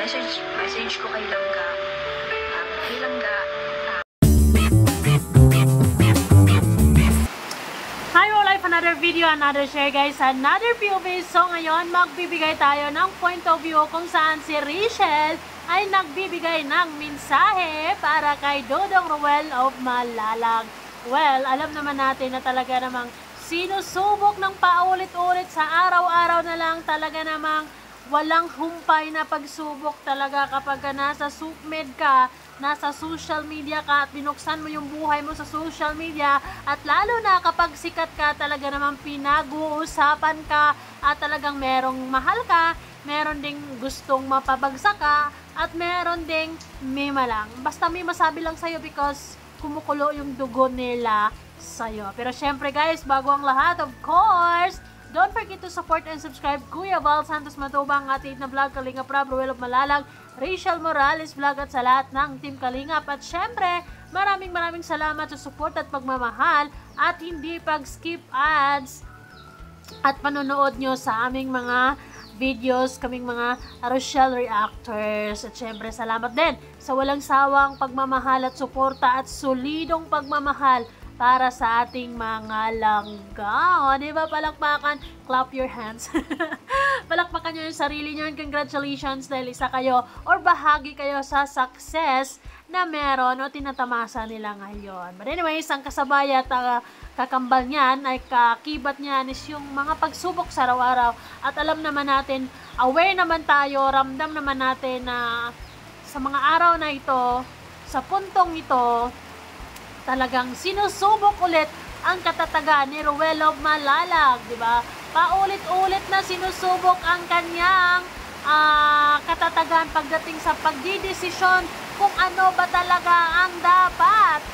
message ko kay Langga. Kay Langga. Hi, all life, another video, another share guys, another POV. So ngayon, magbibigay tayo ng point of view kung saan si Rachel ay nagbibigay ng mensahe para kay Dodong Ruel of Malalag. Well, alam naman natin na talaga namang sinusubok ng paulit-ulit sa araw-araw na lang, talaga namang walang humpay na pagsubok talaga kapag nasa SupMed ka, nasa social media ka at binuksan mo yung buhay mo sa social media, at lalo na kapag sikat ka, talaga namang pinag-uusapan ka at talagang merong mahal ka, meron ding gustong mapabagsak ka, at meron ding mema lang. Basta may masabi lang sa'yo because kumukulo yung dugo nila sa'yo. Pero syempre guys, bago ang lahat, of course, don't forget to support and subscribe Kuya Val Santos Matubang, atin na vlog, Kalingap Rob, Ruel of Malalag, Rachel Morales vlog at sa lahat ng Team Kalingap. At syempre, maraming salamat sa support at pagmamahal at hindi pag-skip ads at panonood nyo sa aming mga videos, kaming mga Rochelle reactors. At syempre, salamat din sa walang sawang pagmamahal at suporta at solidong pagmamahal para sa ating mga langga. O, diba? Palakpakan, clap your hands. Palakpakan nyo yung sarili nyo. Congratulations dahil isa kayo or bahagi kayo sa success na meron o tinatamasa nila ngayon. But anyways, ang kasabay at kakambal niyan ay kakibat niyan is yung mga pagsubok sa araw-araw. At alam naman natin, aware naman tayo, ramdam naman natin na sa mga araw na ito, sa puntong ito, talagang sinusubok ulit ang katatagan ni Ruel of Malalag, di ba? Paulit-ulit na sinusubok ang kanyang katatagan pagdating sa pagdidesisyon kung ano ba talaga ang dapat.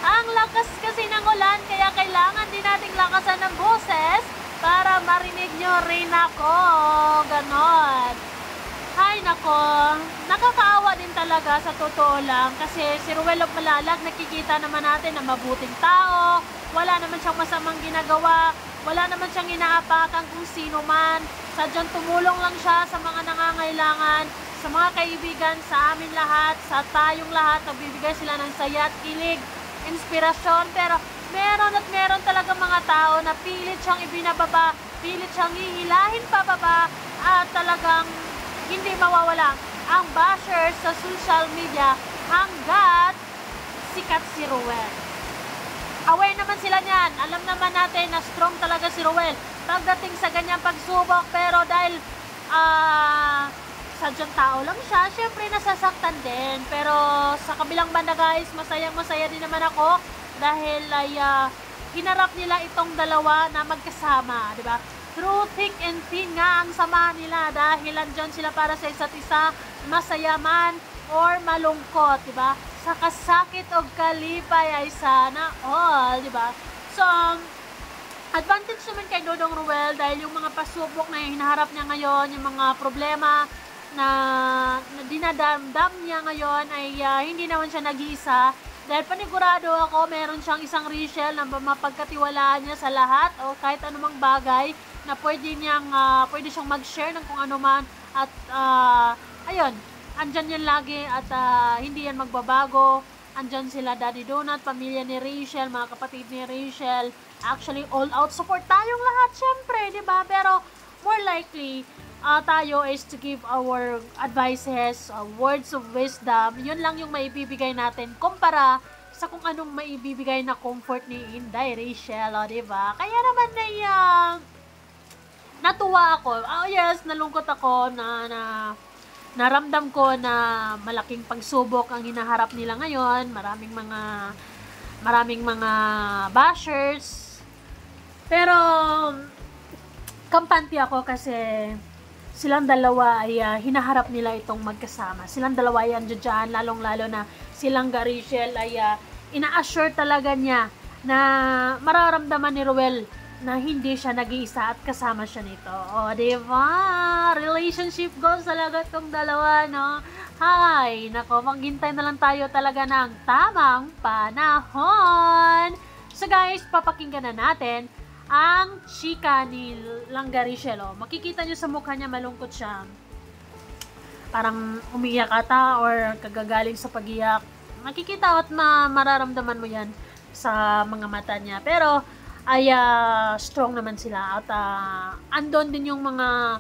Ang lakas kasi ng ulan, kaya kailangan din nating lakasan ng boses para marinig nyo rin ako. Ganon. Hay nako, nakakaawa din talaga sa totoo lang kasi si Ruel of Malalag, nakikita naman natin na mabuting tao, wala naman siyang masamang ginagawa, wala naman siyang inaapakan kung sino man, sadyang tumulong lang siya sa mga nangangailangan, sa mga kaibigan, sa amin lahat, sa tayong lahat, nagbibigay sila ng saya at kilig, inspirasyon, pero meron talaga mga tao na pilit siyang ibinababa, pilit siyang hihilahin pababa, at talagang hindi mawawala ang bashers sa social media hanggat sikat si Ruel. Aware naman sila niyan. Alam naman natin na strong talaga si Ruel pagdating sa ganyang pagsubok, pero dahil sadyang tao lang siya, syempre nasasaktan din. Pero sa kabilang banda guys, masaya din naman ako dahil ay hinarap nila itong dalawa na magkasama, di ba? Through thick and thin nga ang sama nila dahil andyan sila para sa isa't isa, masaya man or malungkot, di ba? Sa kasakit o kalipay ay sana all, di ba? So, advantage naman kay Dodong Ruel dahil yung mga pasubok na hinaharap niya ngayon, yung mga problema na dinadamdam niya ngayon ay hindi naman siya nag-iisa. Dahil panigurado ako, meron siyang isang Rachel na mapagkatiwalaan niya sa lahat o kahit anumang bagay na pwede siyang mag-share ng kung ano man. At ayun, andyan yan lagi at hindi yan magbabago. Andyan sila Daddy Donut, pamilya ni Rachel, mga kapatid ni Rachel. Actually, all out support tayong lahat, syempre, di ba? Pero more likely, tayo is to give our advices, words of wisdom. Yun lang yung maibibigay natin kumpara sa kung anong maibibigay na comfort ni Inday Rachel, diba? Kaya naman natuwa ako. Yes, nalungkot ako na naramdam ko na malaking pagsubok ang hinaharap nila ngayon. Maraming mga bashers. Pero kampante ako kasi silang dalawa ay hinaharap nila itong magkasama. Silang dalawa ay andyan, lalong-lalo na silang Rachel ay ina-assure talaga niya na mararamdaman ni Ruel na hindi siya nag-iisa at kasama siya nito. O, diba? Relationship goals talaga itong dalawa, no? Hay, nako, maghintay na lang tayo talaga ng tamang panahon. So guys, papakinggan na natin ang chika ni Langga Rachel. Makikita nyo sa mukha niya, malungkot siya. parang umiyak ata or kagagaling sa pagiyak, makikita at mararamdaman mo yan sa mga mata niya. Pero ay strong naman sila at andon din yung mga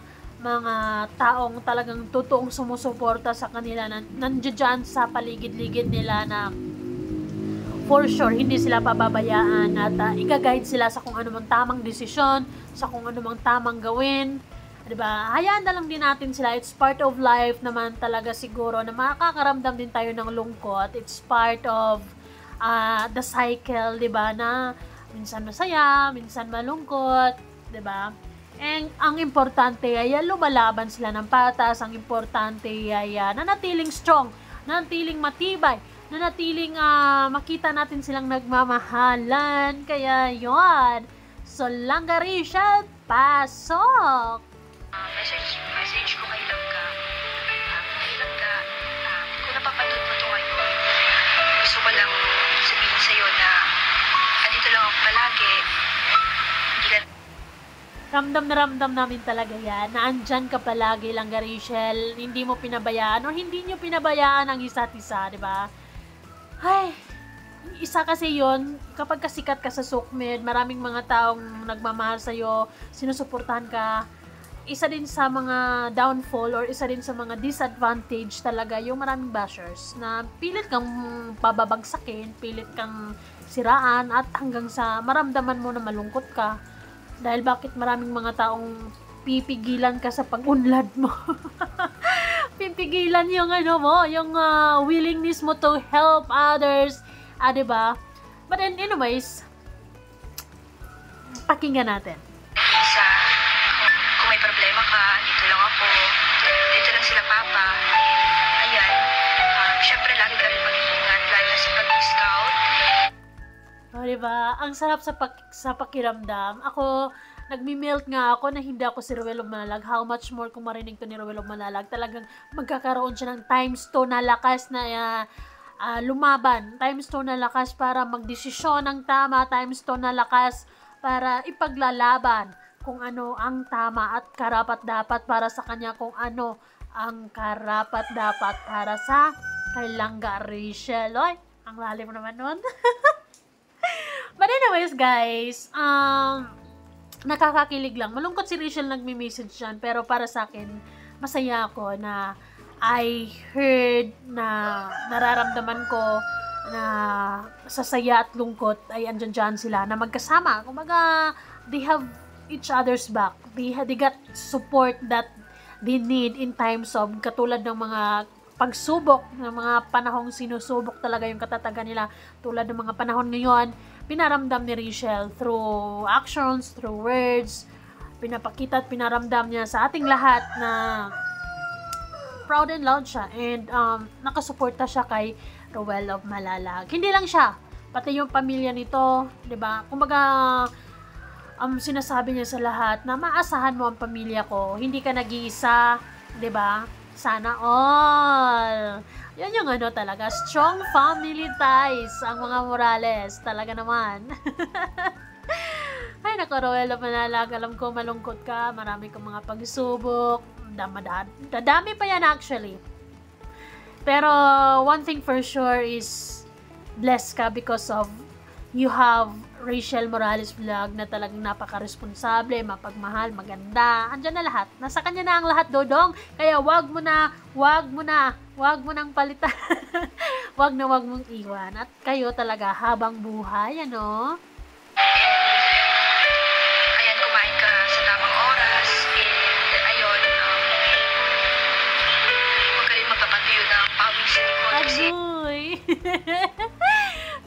taong talagang totoong sumusuporta sa kanila, nandiyan sa paligid-ligid nila na for sure hindi sila pababayaan at i-guide sila sa kung anumang tamang desisyon, sa kung anumang tamang gawin. 'Di ba? Hayaan na lang din natin sila. It's part of life naman talaga siguro na makakaramdam din tayo ng lungkot. It's part of the cycle, 'di ba? Na minsan masaya, minsan malungkot, 'di ba? And ang importante ay lumalaban sila ng patas. Ang importante ay nanatiling strong, nanatiling matibay, nanatiling makita natin silang nagmamahalan. Kaya yon. So, Langgarisha, pasok! Message ko kay Langga. Kay Langga, kung napapanood mo ito ngayon, gusto ko lang sabihin sa'yo na andito lang ako palagi. Hindi ka... Ramdam namin talaga yan, na andyan ka palagi, Langga Rachel, hindi mo pinabayaan o hindi nyo pinabayaan ang isa't isa, di ba? Ay, isa kasi yon kapag kasikat ka sa Sukmed, maraming mga taong nagmamahal sa'yo, sinusuportahan ka, isa din sa mga downfall or isa din sa mga disadvantage talaga yung maraming bashers na pilit kang pababagsakin, pilit kang siraan at hanggang sa maramdaman mo na malungkot ka. Dahil bakit maraming mga taong pipigilan ka sa pag-unlad mo. Pipigilan yung yung willingness mo to help others, diba? But anyways, pakinggan natin. Isa, kung may problema ka, dito lang ako. Dito lang sila papa. Ayan. Syempre, lagi ka rin mag-iingat, lalo na sa pag-scout. Diba? Ang sarap sa pakiramdam. Ako, nagmi-melt nga ako na hindi ako si Ruel Manalag. How much more kung marinig to ni Ruel Manalag. Talagang magkakaroon siya ng times 2 na lakas na lumaban. Times 2 na lakas para magdesisyon ng tama. Times 2 na lakas para ipaglalaban kung ano ang tama at karapat-dapat para sa kanya, kung ano ang karapat-dapat para sa kay Langga Rachel. Oy, ang lalim naman nun. But anyways, guys, nakakakilig lang. Malungkot si Rachel nagme-message dyan, pero para sa akin, masaya ako na I heard na nararamdaman ko na sasaya at lungkot ay andyan dyan sila na magkasama. Kumbaga, they have each other's back. They got support that they need in times of katulad ng mga pagsubok, ng mga panahong sinusubok talaga yung katatagan nila. Tulad ng mga panahon ngayon, pinaramdam ni Rachel through actions, through words, pinapakita at pinaramdam niya sa ating lahat na proud and loud siya and nakasuporta siya kay Ruel of Malalag. Hindi lang siya, pati yung pamilya nito, 'di ba? Kumbaga sinasabi niya sa lahat na maasahan mo ang pamilya ko, hindi ka nag-iisa, 'di ba? Sana all. Yan yung talaga, strong family ties ang mga Morales. Talaga naman. Ay, naku, Ruel of Manalag, alam ko malungkot ka, marami kang mga pagsubok, dadami pa yan actually. Pero, one thing for sure is, blessed ka because of you have Rachel Morales Vlog na talagang napaka-responsable, mapagmahal, maganda. Andyan na lahat. Nasa kanya na ang lahat, Dodong. Kaya wag mo nang palitan. wag mong iwan. At kayo talaga habang buhay, ano? Ayan, kumain ka sa tamang oras. And ayun, huwag ka rin magpapatuyo ng pawisan ko. Agoy!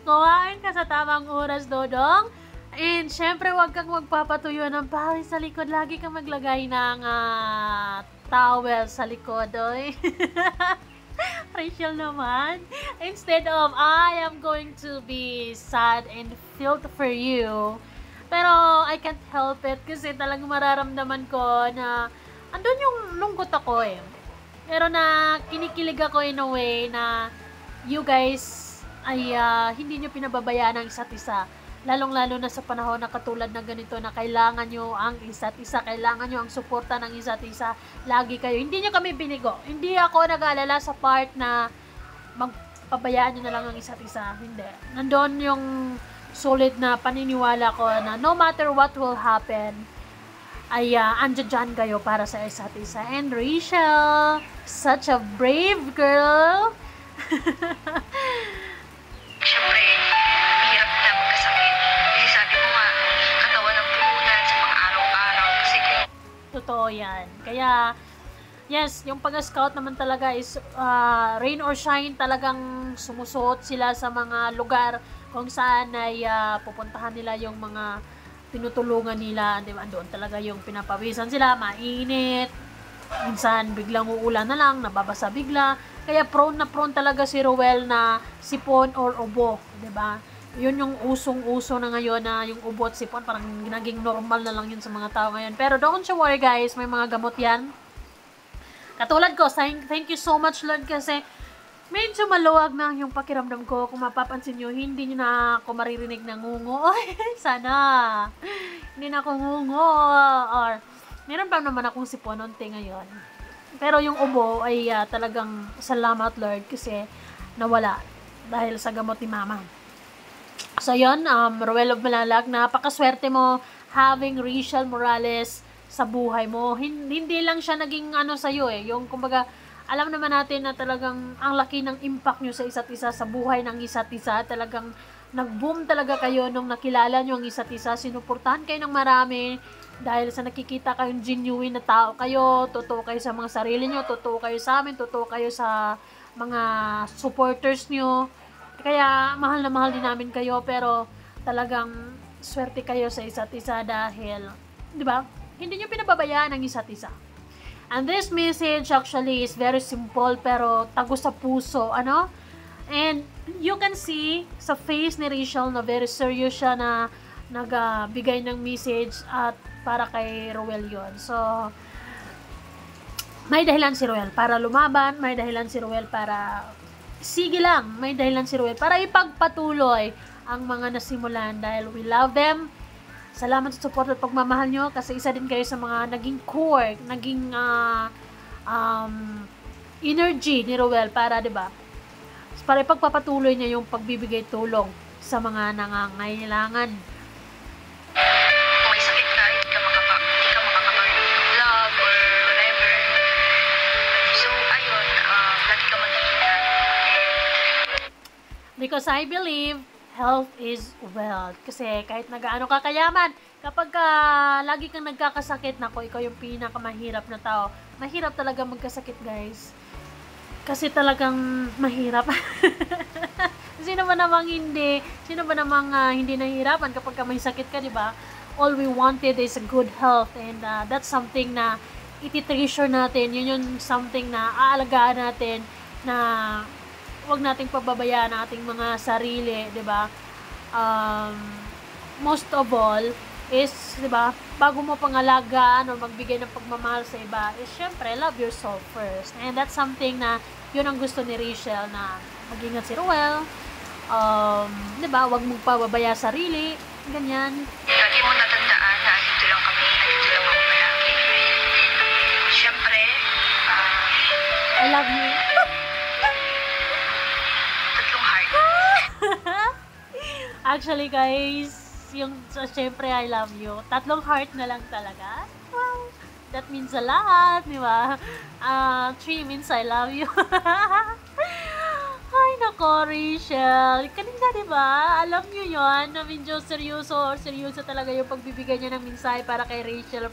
Kumain ka sa tamang oras, Dodong. And syempre, huwag kang magpapatuyo ng pawis sa likod. Lagi kang maglagay ng towel sa likod, oy. Rachel naman. Instead of, I am going to be sad and filled for you. Pero, I can't help it kasi talagang mararamdaman ko na andun yung lungkot ako eh. Pero na kinikilig ako in a way na you guys ay hindi nyo pinababayaan ang isa't isa. lalong-lalo na sa panahon na katulad na ganito na kailangan nyo ang isa't isa, kailangan nyo ang suporta ng isa't isa. Lagi kayo, hindi nyo kami binigo. Hindi ako nag-aalala sa part na magpabayaan nyo na lang ang isa't isa. Hindi. Nandun yung solid na paniniwala ko na no matter what will happen, ay andyan dyan kayo para sa isa't isa. And Rachel, such a brave girl. Siyempre, hirap na magkasakit. Kasi sabi mo nga, katawan ng puhunan sa mga araw-araw. Kasi Totoo yan. Kaya, yes, yung pag-scout naman talaga is rain or shine, talagang sumusuot sila sa mga lugar kung saan ay pupuntahan nila yung mga tinutulungan nila, di ba? Doon talaga yung pinapawisan sila, mainit, minsan biglang uulan na lang, nababasa bigla. Kaya prone na prone talaga si Ruel na sipon or ubo, di ba? Yun yung usong-uso na ngayon na yung ubo at sipon, parang naging normal na lang yun sa mga tao ngayon. Pero don't you worry guys, may mga gamot yan. Katulad ko, thank you so much Lord kasi medyo maluwag na yung pakiramdam ko. Kung mapapansin nyo, hindi nyo na ako maririnig na ngungo. Sana. Hindi na ako ngungo. Or, meron pa naman akong sipon unti ngayon. Pero yung ubo ay talagang salamat Lord kasi nawala dahil sa gamot ni Mama. So yun, Ruel of Malalag, napakaswerte mo having Rachel Morales sa buhay mo. Hindi lang siya naging sa'yo yung kumbaga, alam naman natin na talagang ang laki ng impact nyo sa isa't isa, sa buhay ng isa't isa. Talagang nag-boom talaga kayo nung nakilala nyo ang isa't isa. Sinuportahan kayo ng marami dahil sa nakikita kayong genuine na tao kayo. Totoo kayo sa mga sarili nyo, totoo kayo sa amin, totoo kayo sa mga supporters nyo. Kaya mahal na mahal din namin kayo, pero talagang swerte kayo sa isa't isa dahil, di ba? Hindi nyo pinababayaan ang isa't isa. And this message actually is very simple pero tago sa puso, And you can see sa face ni Rachel na very serious siya na nagbigay ng message at para kay Ruel yun. So, may dahilan si Ruel para lumaban, may dahilan si Ruel para sige lang, may dahilan si Ruel para ipagpatuloy ang mga nasimulan dahil we love them. Salamat sa support at pagmamahal nyo kasi isa din kayo sa mga naging core, naging energy ni Ruel para, diba? Para ipagpapatuloy niya yung pagbibigay tulong sa mga nangangailangan. kung may sakit ka, hindi ka makakapag-love or whatever. So, ayun, lagi ka mag-iingat. Because I believe health is wealth. Kasi kahit nagaano ka kayaman, kapag lagi kang nagkakasakit, ikaw yung pinakamahirap na tao. Mahirap talaga magkasakit, guys. Kasi talagang mahirap. Sino ba namang hindi nahihirapan kapag may sakit ka, di ba? All we wanted is a good health and that's something na iti-treasure natin. Yun yung something na aalagaan natin na wag nating pababayaan ang ating mga sarili, 'di ba? Most of all is, 'di ba, bago mo pangalagaan o magbigay ng pagmamahal sa iba, is syempre love yourself first. And that's something na yun ang gusto ni Rachel na mag-ingat si Ruel. 'Di ba? Wag mong pababaya sarili, ganyan. Lagi mo natandaan na andito lang kami, andito lang ako palagi. Siyempre, I love you. tatlong heart. Actually, guys, yung syempre I love you, 3 heart na lang talaga. Wow, that means a lot, di ba? 3 means I love you. Ay, nako, Rachel. Kanina, di ba? Alam nyo yun, na medyo seryoso talaga yung pagbibigay niya ng mensahe para kay Rachel,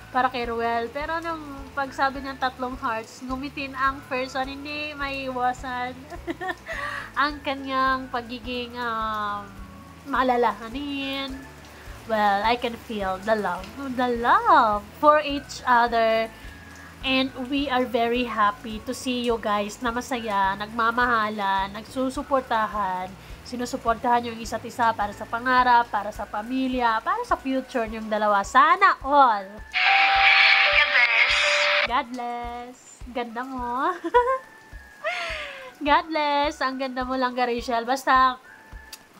para kay Ruel. Pero nung pagsabi ng 3 hearts, ngumitin ang person, hindi maiwasan ang kanyang pagiging maalalahanin. Well, I can feel the love for each other. And we are very happy to see you guys na masaya, nagmamahalan, nagsusuportahan, sinusuportahan yung isa't isa para sa pangarap, para sa pamilya, para sa future yung dalawa. Sana all! God bless. God bless! Ganda mo! God bless! Ang ganda mo lang, Rachel. Basta,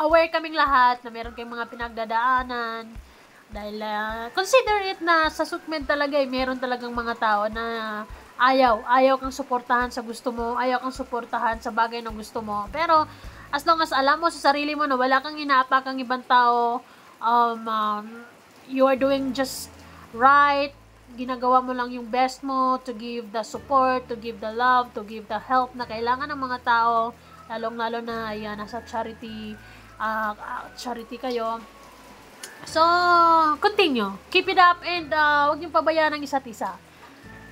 aware kaming lahat na meron kayong mga pinagdadaanan. Dahil consider it na sa Sukmed talaga meron talagang mga tao na ayaw kang suportahan sa gusto mo, ayaw kang suportahan sa bagay na gusto mo. Pero as long as alam mo sa sarili mo na wala kang inaapakang ibang tao, you are doing just right, ginagawa mo lang yung best mo to give the support, to give the love, to give the help na kailangan ng mga tao, lalong-lalo na nasa charity kayo. So, continue. Keep it up and huwag niyong pabayaan ang isa't isa.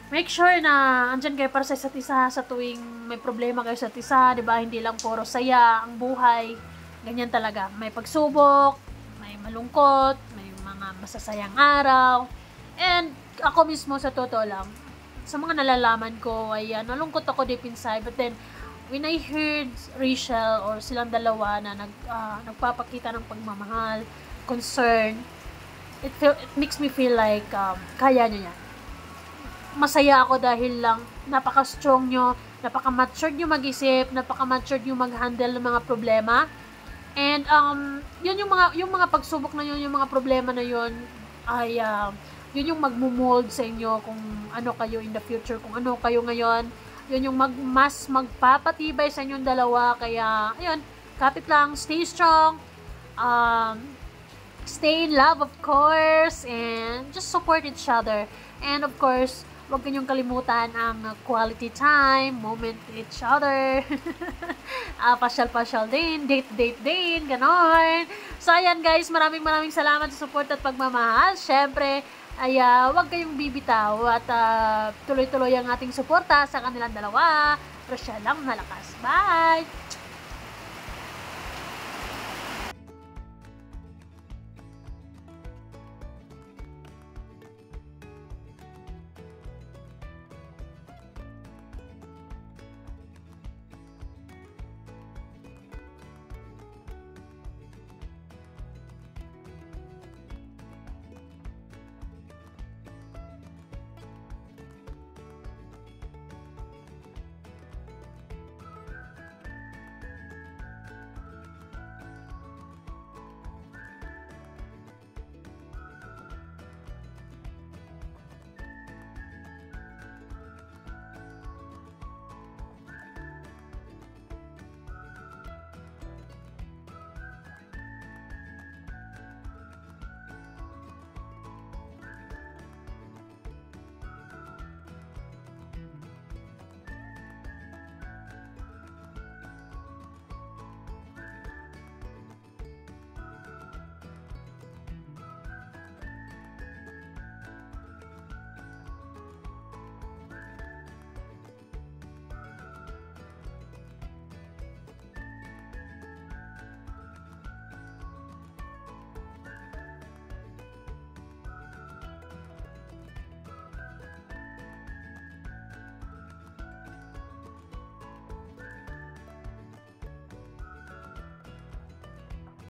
Make sure na andyan kayo para sa isa't isa sa tuwing may problema kayo sa isa't isa, 'di ba? Hindi lang puro saya ang buhay. Ganyan talaga. May pagsubok, may malungkot, may mga masasayang araw. And ako mismo sa totoo lang, sa mga nalalaman ko ay nalungkot ako deep inside, but then when I heard Rachel or silang dalawa na nagpapakita ng pagmamahal, concern, it makes me feel like kaya niya yan. Masaya ako dahil lang napaka-strong nyo, napaka-matured nyo mag-isip, napaka-matured nyo mag-handle ng mga problema. And yun yung mga pagsubok na yun, yung mga problema na yun ay yun yung magmumold sa inyo kung ano kayo in the future, kung ano kayo ngayon. Yun yung mas magpapatibay sa inyong dalawa. Kaya ayun, kapit lang, stay strong, stay in love, of course, and just support each other. And of course, huwag kanyong kalimutan ang quality time, moment with each other. Pasyal-pasyal din, date din, ganon. So, ayan guys, maraming salamat sa support at pagmamahal. Syempre, ay huwag kayong bibitaw at tuloy-tuloy ang ating suporta sa kanilang dalawa. Rochelle lang malakas. Bye!